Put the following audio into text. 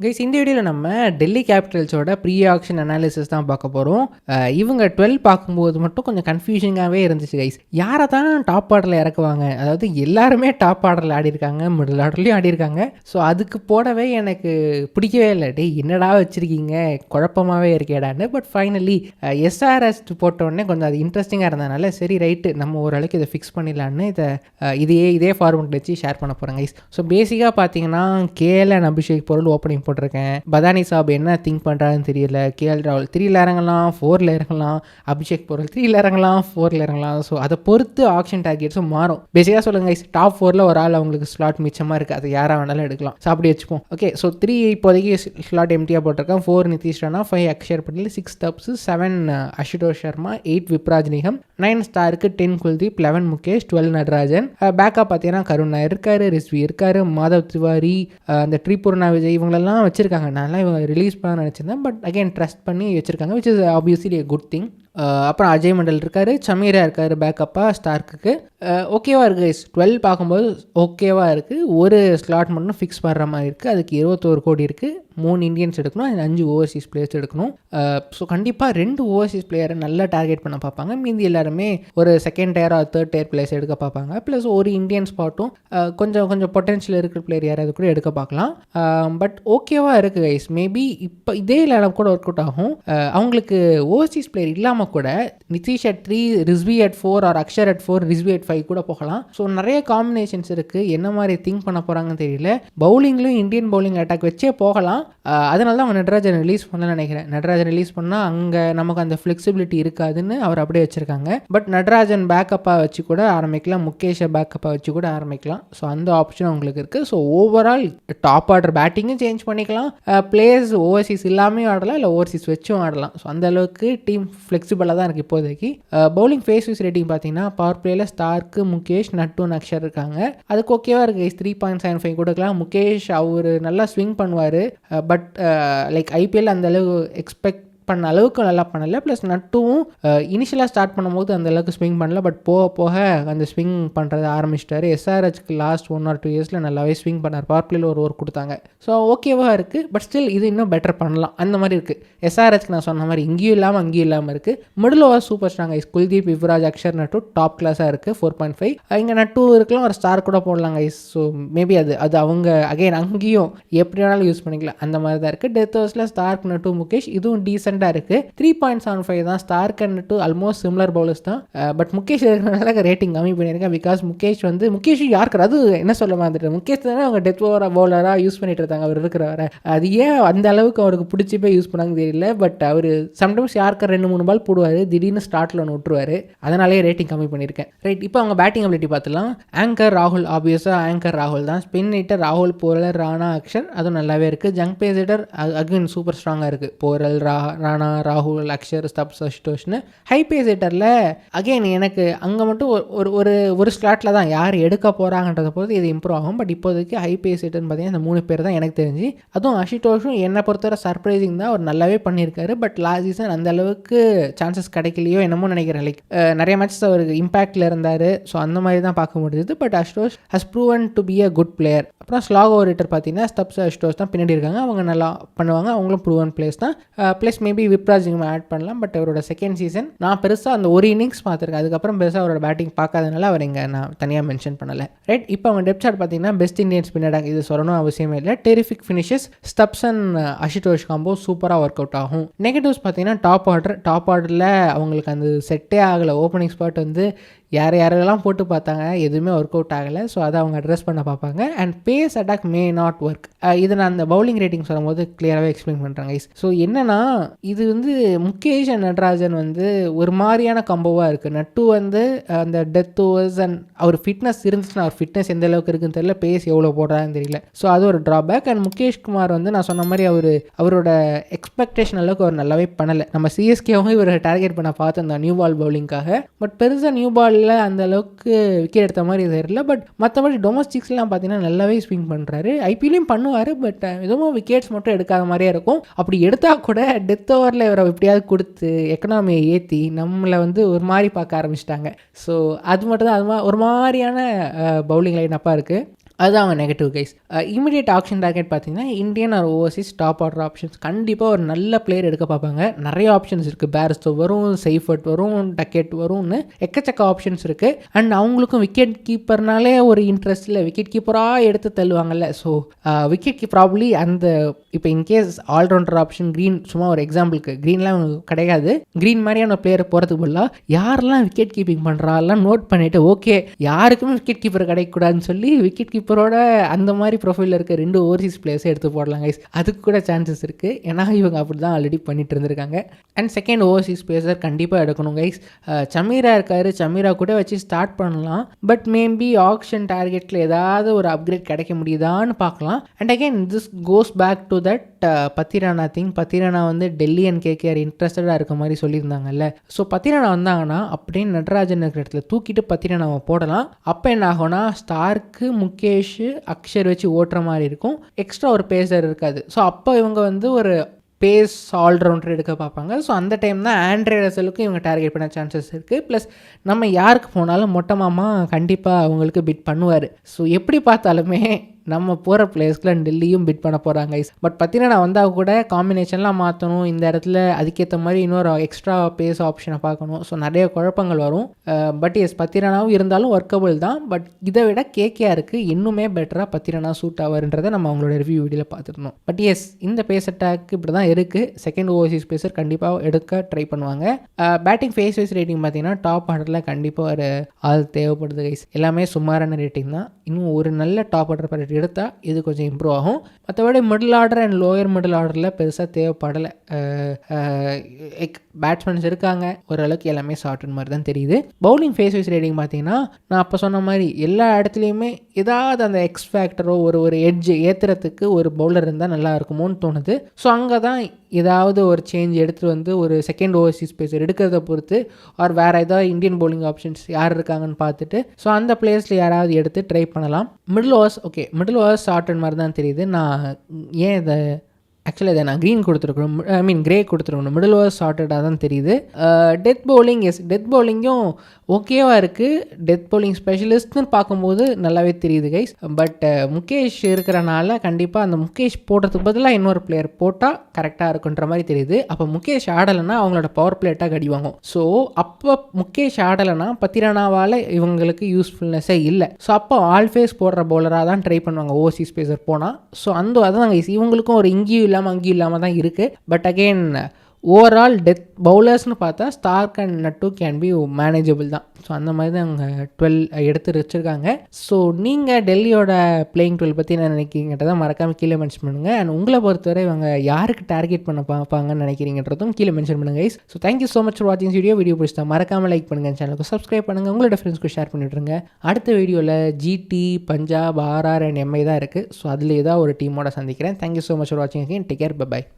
Guys இந்த வீடியோவில் நம்ம டெல்லி கேபிட்டல்ஸோட ப்ரீ ஆக்ஷன் அனாலிசிஸ் தான் பார்க்க போகிறோம். இவங்க 12 பார்க்கும்போது மட்டும் கொஞ்சம் கன்ஃபியூஷிங்காகவே இருந்துச்சு கைஸ். யாரை தான் டாப் ஆர்டரில் இறக்குவாங்க, அதாவது எல்லாருமே டாப் ஆர்டரில் ஆடிருக்காங்க, மிடில் ஆர்டர்லையும் ஆடிருக்காங்க. ஸோ அதுக்கு போடவே எனக்கு பிடிக்கவே இல்லை. டே என்னடா வச்சுருக்கீங்க, குழப்பமாகவே இருக்கேடான்னு. பட் ஃபைனலி எஸ்ஆர்எஸ் போட்டோடனே கொஞ்சம் அது இன்ட்ரெஸ்டிங்காக இருந்ததுனால சரி ரைட்டு நம்ம ஓரளவுக்கு இதை ஃபிக்ஸ் பண்ணிடலான்னு இதே ஃபார்மெட் வச்சு ஷேர் பண்ண போகிறேன் கைஸ். ஸோ பேசிக்காக பார்த்தீங்கன்னா கேஎல் அபிஷேக் பொருள் ஓப்பனிங் போட்டிருக்கேன். பதானி சாப் என்ன திங்க் பண்ணுறாருன்னு தெரியல. கேஎல் ராகுல் 3ல இறங்கலாம், 4ல் இறங்கலாம், அபிஷேக் பொருள் 3ல் இறங்கலாம், 4ல் இறங்கலாம். ஸோ அதை பொறுத்து ஆக்ஷன் டார்கெட்ஸும் மாறும். பேசிக்காக சொல்லுங்க கைஸ், டாப் 4ல் ஒரு ஆள் அவங்களுக்கு ஸ்லாட் மிச்சமாக இருக்குது, அது யாராக வேணாலும் எடுக்கலாம். ஸோ அப்படி வச்சுப்போம். ஓகே, ஸோ 3 இப்போதைக்கு ஸ்லாட் எம்டியாக போட்டிருக்கேன். 4 நிதிஷ் ராணா, 5 அக்ஷர் பட்டேல், 6 தப்ஸ், 7 அசுதோஷ் சர்மா, 8 விப்ராஜ் நிகம், 9 ஸ்டாருக்கு, 10 குல்தீப், 11 முகேஷ், 12 நடராஜன். பேக்கப் பார்த்தீங்கன்னா கருண் நாயர் இருக்காரு, ரிஸ்வி இருக்காரு, மாதவ் திவாரி, அந்த ட்ரிபுர்ணா விஜய் இவங்களெல்லாம் வச்சுருக்காங்க. நான்லாம் இவங்க ரிலீஸ் பண்ண நினச்சிருந்தேன், பட் அகைன் ட்ரஸ்ட் பண்ணி வச்சுருக்காங்க, which is obviously a good thing. அப்புறம் அஜய் மண்டல் இருக்கார், சமீரா இருக்கார் பேக்கப்பாக ஸ்டார்க்குக்கு. ஓகேவாக இருக்குது கைஸ். 12 பார்க்கும்போது ஓகேவாக இருக்குது. ஒரு ஸ்லாட் மட்டும் ஃபிக்ஸ் பண்ணுற மாதிரி இருக்குது. அதுக்கு 21 கோடி இருக்குது. 3 இந்தியன்ஸ் எடுக்கணும், 5 ஓவர்சீஸ் பிளேயர்ஸ் எடுக்கணும். ஸோ கண்டிப்பாக 2 ஓவர்சீஸ் பிளேயரை நல்லா டார்கெட் பண்ண பார்ப்பாங்க. மீதி எல்லாருமே ஒரு second tier or third tier players எடுக்க பார்ப்பாங்க. ப்ளஸ் ஒரு இந்தியன் ஸ்பாட்டும் கொஞ்சம் பொட்டன்ஷியல் இருக்கிற பிளேயர் யாராவது கூட எடுக்க பார்க்கலாம். பட் ஓகேவாக இருக்குது கைஸ். மேபி இப்போ இதே லேடம் கூட ஒர்க் அவுட் ஆகும். அவங்களுக்கு ஓவர்சீஸ் பிளேயர் இல்லாமல் கூட Nitish at 3, Rizvi at 4 or Axar at 4, Rizvi at 5 கூட போகலாம். ஸோ நிறைய காம்பினேஷன்ஸ் இருக்குது. என்ன மாதிரி திங்க் பண்ண போகிறாங்கன்னு தெரியல. பவுலிங்லையும் இந்தியன் பவுலிங் அட்டாக் வச்சே போகலாம். அதனால தான் அவன் நடராஜன் ரிலீஸ் பண்ண நினைக்கிறேன். நடராஜன் ரிலீஸ் பண்ணால் அங்கே நமக்கு அந்த ஃப்ளெக்சிபிலிட்டி இருக்காதுன்னு அவர் அப்படியே வச்சுருக்காங்க. பட் நடராஜன் பேக்கப்பாக வச்சு கூட ஆரம்பிக்கலாம், முகேஷை பேக்கப்பாக வச்சு கூட ஆரம்பிக்கலாம். ஸோ அந்த ஆப்ஷன் உங்களுக்கு இருக்குது. ஸோ ஓவரால் டாப் ஆர்டர் பேட்டிங்கும் சேஞ்ச் பண்ணிக்கலாம், பிளேயர்ஸ் ஓவர்சீஸ் இல்லாமல் ஆடலாம், இல்லை ஓவர்சீஸ் வச்சும் ஆடலாம். ஸோ அந்த அளவுக்கு டீம் ஃப்ளெக்சிபிளாக தான் இருக்குது இப்போதைக்கு. பவுலிங் ஃபேஸ் வைஸ் ரேட்டிங் பார்த்தீங்கன்னா பவர் பிளேயில் ஸ்டார்க்கு, முகேஷ், நட்டு, அக்ஷர் இருக்காங்க. அதுக்கு ஓகேவாக இருக்குது. 3.75 கொடுக்கலாம். முகேஷ் அவர் நல்லா ஸ்விங் பண்ணுவார். பட் லைக் ஐபிஎல் அந்த அளவு எக்ஸ்பெக்ட் பண்ண அளவுக்கு நல்லா பண்ணலை. ப்ளஸ் நட்டும் இனிஷியலாக ஸ்டார்ட் பண்ணும்போது அந்த அளவுக்கு ஸ்விங் பண்ணல. பட் போக போக அந்த ஸ்விங் பண்ணுறது ஆரம்பிச்சிட்டாரு. எஸ்ஆர்ஹெச்க்கு லாஸ்ட் 1 or 2 இயர்ஸில் நல்லாவே ஸ்விங் பண்ணார். பவர் பிளேயில் ஒரு ஓவர் கொடுத்தாங்க. ஸோ ஓகேவாக இருக்குது. பட் ஸ்டில் இது இன்னும் பெட்டர் பண்ணலாம், அந்த மாதிரி இருக்குது. எஸ்ஆர்ஹெச்க்கு நான் சொன்ன மாதிரி இங்கேயும் இல்லாமல் அங்கேயும் இல்லாமல் இருக்குது. மிடில் ஓவர் சூப்பர் ஸ்ட்ராங் ஐஸ். குல்தீப், யுவராஜ், அக்ஷர், நட்டு டாப் கிளாஸாக இருக்குது. 4.5. இங்கே நட்டு இருக்கலாம், ஒரு ஸ்டார் கூட போடலாங்க ஐஸ். ஸோ மேபி அது அவங்க அகைன் அங்கேயும் எப்படி வேணாலும் யூஸ் பண்ணிக்கலாம், அந்த மாதிரி தான் இருக்குது. டெத் ஓவர்ஸில் ஸ்டார்க், நட்டு, முகேஷ் இதுவும் டீசெண்டாக இருக்குது. 3.75 தான். ஸ்டார்க் அண்ட் நட்டு ஆல்மோஸ்ட் சிமிலர் பவுலர்ஸ் தான். பட் முகேஷ் இருக்கிறனால ரேட்டிங் கம்மி பண்ணியிருக்கேன். பிகாஸ் முகேஷ் யாருக்கு அது என்ன சொல்ல வந்துட்டு, முகேஷ் தானே அவங்க டெத் ஓவர் பவுலராக யூஸ் பண்ணிட்டு இருந்தாங்க அவர் இருக்கிறவரை. அது ஏன் அந்த அளவுக்கு அவருக்கு பிடிச்சி போய் யூஸ் பண்ணாங்க தெரியல. பட் அவர் சம்டைம்ஸ் யாருக்கு 2-3 பால் போடுவார், திடீர்னு ஸ்டார்ட்டில் ஒன்று விட்டுருவார். அதனாலேயே ரேட்டிங் கம்மி பண்ணியிருக்கேன். ரைட், இப்போ அவங்க பேட்டிங் அபிலிட்டி பார்த்துலாம். ஆங்கர் ராகுல், ஆப்வியஸாக ஆங்கர் ராகுல் தான். ஸ்பின் ஹிட்டர் ராகுல், போரல், ராணா, அக்ஷர் அதுவும் நல்லாவே இருக்குது. Junk pace hitter again super ஸ்ட்ராங்காக இருக்குது. போரல், ராணா, ராகுல், அக்ஷர், ஸ்டப்ஸ், அசுதோஷ்னு. ஹை பேஸ் ஹிட்டரில் அகெயின் எனக்கு அங்கே மட்டும் ஒரு ஸ்லாட்டில் தான் யார் எடுக்க போகிறாங்கன்றத பொறுத்து இது இம்ப்ரூவ் ஆகும். பட் இப்போதைக்கு ஹை பேஸ் ஹிட்டர்னு பார்த்தீங்கன்னா இந்த 3 பேர் தான் எனக்கு தெரிஞ்சு. அதுவும் அசுதோஷும் என்னை பொறுத்தவரை சர்ப்ரைசிங் தான். அவர் நல்லாவே பண்ணியிருக்காரு. பட் லாஸ்ட் சீசன் அந்த அளவுக்கு சான்சஸ் கிடைக்கலையோ என்னமோ நினைக்கிறேன். லைக் நிறைய மேட்சஸ் அவருக்கு இம்பாக்டில் இருந்தார். ஸோ அந்த மாதிரி தான் பார்க்க முடியுது. But Ashutosh has proven to be a good player. அப்புறம் ஸ்லாக் ஓவர் ஹிட்டர் பார்த்தீங்கன்னா ஸ்டப்ஸ், அசுதோஷ் தான் பின்னாடி இருக்காங்க. அவங்க நல்லா பண்ணுவாங்க, அவங்களும் ப்ரூவன் பிளேயர்ஸ் தான். ப்ளஸ் மேபி விப்ராஜ் ஆட் பண்ணலாம். பட் அவரோட செகண்ட் சீசன் நான் பெருசாக அந்த ஒரு இன்னிங்ஸ் பார்த்துருக்கேன். அதுக்கப்புறம் பெருசாக அவரோட பேட்டிங் பார்க்காதனால அவர் இங்கே நான் தனியாக மென்ஷன் பண்ணலை. ரைட், இப்போ அவங்க டெப்த் சார்ட் பார்த்தீங்கன்னா பெஸ்ட் இந்தியன் ஸ்பின்னர் இது சொல்லணும் அவசியமே இல்லை. Terrific finishes. Stuffs and Ashutosh combo சூப்பராக ஒர்க் அவுட் ஆகும். நெகட்டிவ்ஸ் பார்த்தீங்கன்னா டாப் ஆர்டரில் அவங்களுக்கு அந்த செட்டே ஆகலை. ஓப்பனிங் ஸ்பாட் வந்து யாரெல்லாம் போட்டு பார்த்தாங்க, எதுவுமே ஒர்க் அவுட் ஆகலை. ஸோ அதை அவங்க அட்ரஸ் பண்ண பார்ப்பாங்க. And pace attack may not work. இதை நான் அந்த பவுலிங் ரேட்டிங் சொல்லும்போது கிளியராகவே எக்ஸ்பிளைன் பண்ணுறாங்க. ஸோ என்னன்னா இது வந்து முகேஷ் அண்ட் நடராஜன் வந்து ஒரு மாதிரியான கம்போவாக இருக்குது. நட்டு வந்து அந்த டெத் ஓவர்ஸ் அண்ட் அவர் ஃபிட்னஸ் இருந்துச்சுன்னா, அவர் ஃபிட்னஸ் எந்த அளவுக்கு இருக்குன்னு தெரியல, பேஸ் எவ்வளோ போடுறான்னு தெரியல. ஸோ அது ஒரு ட்ராபேக். அண்ட் முகேஷ் குமார் வந்து நான் சொன்ன மாதிரி அவரோட எக்ஸ்பெக்டேஷன் அளவுக்கு அவர் நல்லாவே பண்ணலை. நம்ம சிஎஸ்கேவும் இவர் டார்கெட் பண்ண பார்த்துருந்தோம் நியூ பால் பவுலிங்காக. பட் பெருசாக நியூ பால் அந்த அளவுக்கு விக்கெட் எடுத்த மாதிரி தெரியல. பட் மற்றபடி டொமஸ்டிக்ஸ்லாம் பார்த்தீங்கன்னா நல்லாவே ஸ்விங் பண்ணுறாரு. ஐபிஎல்லையும் பண்ணுவார். பட் எதுவும் விக்கெட்ஸ் மட்டும் எடுக்காத மாதிரியே இருக்கும். அப்படி எடுத்தால் கூட டெத் ஓவரில் இவரை எப்படியாவது கொடுத்து எக்கனாமியை ஏற்றி நம்மளை வந்து ஒரு மாதிரி பார்க்க ஆரம்பிச்சிட்டாங்க. ஸோ அது மட்டும் தான் ஒரு மாதிரியான பவுலிங் லைன் அப்பாக இருக்குது. அதுதான் அவங்க negative guys. Immediate action target பார்த்தீங்கன்னா Indian or overseas top order options கண்டிப்பாக ஒரு நல்ல பிளேயர் எடுக்க பார்ப்பாங்க. நிறைய ஆப்ஷன்ஸ் இருக்குது. பேர்ஸ்டோ வரும், சைஃபர்ட் வரும், டக்கெட் வரும்னு எக்கச்சக்க ஆப்ஷன்ஸ் இருக்குது. அண்ட் அவங்களுக்கும் விக்கெட் கீப்பர்னாலே ஒரு இன்ட்ரெஸ்ட் இல்லை, விக்கெட் கீப்பராக எடுத்து தள்ளுவாங்கல்ல. ஸோ விக்கெட் ப்ராப்ளி அந்த இப்போ இன்கேஸ் ஆல்ரவுண்டர் ஆப்ஷன் க்ரீன், சும்மா ஒரு எக்ஸாம்பிளுக்கு க்ரீன்லாம் கிடையாது, க்ரீன் மாதிரியான பிளேயர் போகிறதுக்கு பதிலாக யாரெல்லாம் விக்கெட் கீப்பிங் பண்ணுறாலாம் நோட் பண்ணிவிட்டு ஓகே யாருக்குமே விக்கெட் கீப்பர் கிடைக்கக்கூடாதுன்னு சொல்லி விக்கெட் கீப்பரோட அந்த மாதிரி ப்ரொஃபைலில் இருக்க 2 ஓவர்சீஸ் பிளேயர்ஸை எடுத்து போடலாம் கைஸ். அதுக்கு கூட சான்சஸ் இருக்குது. ஏன்னா இவங்க அப்படி தான் ஆல்ரெடி பண்ணிட்டு இருந்திருக்காங்க. அண்ட் செகண்ட் ஓவர்சீஸ் பிளேயர் கண்டிப்பாக எடுக்கணும் கைஸ். சமீரா இருக்கார், சமீரா கூட வச்சு ஸ்டார்ட் பண்ணலாம். பட் மேபி ஆக்ஷன் டார்கெட்டில் ஏதாவது ஒரு அப்கிரேட் கிடைக்க முடியுதான்னு பார்க்கலாம். And again this goes back to that Pathirana thing. Pathirana வந்து டெல்லி அண்ட் கேகேஆர் இன்ட்ரெஸ்டடாக இருக்க மாதிரி சொல்லியிருந்தாங்கல்ல. ஸோ பத்திரானா வந்தாங்கன்னா அப்படியே நடராஜன் இருக்கிற இடத்துல தூக்கிட்டு பத்திரானாவை போடலாம். அப்போ என்ன ஆகும்னா ஸ்டார்க்கு, முகேஷ், அக்ஷர் வச்சு ஓட்டுற மாதிரி இருக்கும். எக்ஸ்ட்ரா ஒரு பேசர் இருக்காது. ஸோ அப்போ இவங்க வந்து ஒரு பேஸ் ஆல்ரவுண்டர் எடுக்க பார்ப்பாங்க. ஸோ அந்த டைம் தான் ஆண்ட்ரே ரசலுக்கும் இவங்க டார்கெட் பண்ண சான்சஸ் இருக்குது. ப்ளஸ் நம்ம யாருக்கு போனாலும் மொட்டை மாமா கண்டிப்பாக அவங்களுக்கு பிட் பண்ணுவார். ஸோ எப்படி பார்த்தாலுமே நம்ம போகிற பிளேயர்ஸ்க்குலாம் டெல்லியும் பிட் பண்ண போகிறாங்க. பட் பார்த்தீங்கன்னா நான் வந்தால் கூட காம்பினேஷன்லாம் மாற்றணும், இந்த இடத்துல அதுக்கேற்ற மாதிரி இன்னொரு எக்ஸ்ட்ரா பேஸ் ஆப்ஷனை பார்க்கணும். ஸோ நிறைய குழப்பங்கள் வரும். பட் எஸ் பத்திரனாவும் இருந்தாலும் ஒர்க்கபிள் தான். பட் இதை விட கேகேஆருக்கு இன்னுமே பெட்டராக பத்திரனா சூட் ஆவார்ன்றதை நம்ம அவங்களோட ரிவ்யூ வீடியோவில் பார்த்துருந்தோம். பட் எஸ் இந்த பேஸ் அட்டாக் இப்படி தான் இருக்குது. செகண்ட் ஓவர்சீஸ் பேசர் கண்டிப்பாக எடுக்க ட்ரை பண்ணுவாங்க. பேட்டிங் ஃபேஸ் வைஸ் ரேட்டிங் பார்த்தீங்கன்னா டாப் ஆர்டரில் கண்டிப்பாக ஒரு ஆள் தேவைப்படுது கைஸ். எல்லாமே சுமாரான ரேட்டிங் தான். இன்னும் ஒரு நல்ல டாப் ஆர்டர் எடுத்தால் இது கொஞ்சம் இம்ப்ரூவ் ஆகும். மற்றபடி middle order and lower middle ஆர்டரில் பெருசாக தேவைப்படலை. பேட்ஸ்மேன்ஸ் இருக்காங்க, ஓரளவுக்கு எல்லாமே ஷார்ட்டன் மாதிரி தான் தெரியுது. பவுலிங் ஃபேஸ் வைஸ் ரேட்டிங் பார்த்தீங்கன்னா நான் அப்போ சொன்ன மாதிரி எல்லா இடத்துலையுமே ஏதாவது அந்த எக்ஸ் ஃபேக்டரோ ஒரு எட்ஜ் ஏற்றுறதுக்கு ஒரு பவுலர் இருந்தால் நல்லா இருக்குமோன்னு தோணுது. ஸோ அங்கே தான் ஏதாவது ஒரு சேஞ்ச் எடுத்துகிட்டு வந்து ஒரு செகண்ட் ஓவர்சீஸ் பேசர் எடுக்கிறத பொறுத்து ஆர் வேறு ஏதாவது இந்தியன் பவுலிங் ஆப்ஷன்ஸ் யார் இருக்காங்கன்னு பார்த்துட்டு ஸோ அந்த பிளேயர்ஸில் யாராவது எடுத்து ட்ரை பண்ணலாம். Middle overs okay, middle overs shorthand மாதிரி தான் தெரியுது. நான் ஏன் இதை ஆக்சுவலி இதை நான் க்ரீன் கொடுத்துருக்கணும், ஐ மீன் கிரே கொடுத்துருக்கணும். மிடில் ஓவர் ஷார்ட்டடாக தான் தெரியுது. டெத் பவுலிங் எஸ், டெத் பவுலிங்கும் ஓகேவாக இருக்குது. டெத் பவுலிங் ஸ்பெஷலிஸ்ட்னு பார்க்கும்போது நல்லாவே தெரியுது கைஸ். பட் முகேஷ் இருக்கிறனால கண்டிப்பாக அந்த முகேஷ் போடுறதுக்கு பதிலாக இன்னொரு பிளேயர் போட்டால் கரெக்டாக இருக்குன்ற மாதிரி தெரியுது. அப்போ முகேஷ் ஆடலைன்னா அவங்களோட பவர் பிளேட்டாக கடிவாங்க. ஸோ அப்போ முகேஷ் ஆடலைன்னா பத்திரனாவால் இவங்களுக்கு யூஸ்ஃபுல்னஸே இல்லை. ஸோ அப்போ ஆல்ஃபேஸ் போடுற பவுலராக தான் ட்ரை பண்ணுவாங்க ஓவர்சீஸ் பேசர் போனால். ஸோ அதான் கைஸ் இவங்களுக்கும் ஒரு இங்கேயும் இல்லாமல் அங்கேயும் இல்லாமல் தான் இருக்குது. பட் அகெயின் ஓவரால் டெத் பவுலர்ஸ்னு பார்த்தா ஸ்டார்க் அண்ட் நட்டு கேன் பி மேனேஜபிள் தான். ஸோ அந்த மாதிரி தான் அவங்க 12 எடுத்து வச்சுருக்காங்க. ஸோ நீங்கள் டெல்லியோட பிளேயிங் 12 பற்றி என்ன நினைக்கிறீங்கன்றதை மறக்காமல் கீழே மென்ஷன் பண்ணுங்கள். அண்ட் உங்களை பொறுத்தவரை இவங்க யாருக்கு டார்கெட் பண்ண பார்ப்பாங்கன்னு நினைக்கிறீங்கன்றதும் கீழே மென்ஷன் பண்ணுங்கள் guys. So thank you so much for வாட்சிங் வீடியோ பிடிச்சா மறக்காமல் லைக் பண்ணுங்கள், சேனலுக்கு சப்ஸ்கிரைப் பண்ணுங்கள், உங்களோட ஃப்ரெண்ட்ஸ்க்கு ஷேர் பண்ணிவிட்ருங்க. அடுத்த வீடியோவில் GT, Punjab, RR and MI தான் இருக்குது. ஸோ அதில் ஏதாவது ஒரு டீமோட சந்திக்கிறேன். தேங்க்யூ ஸோ மச் ஃபார் வாட்சிங் அகைன். Take care, by.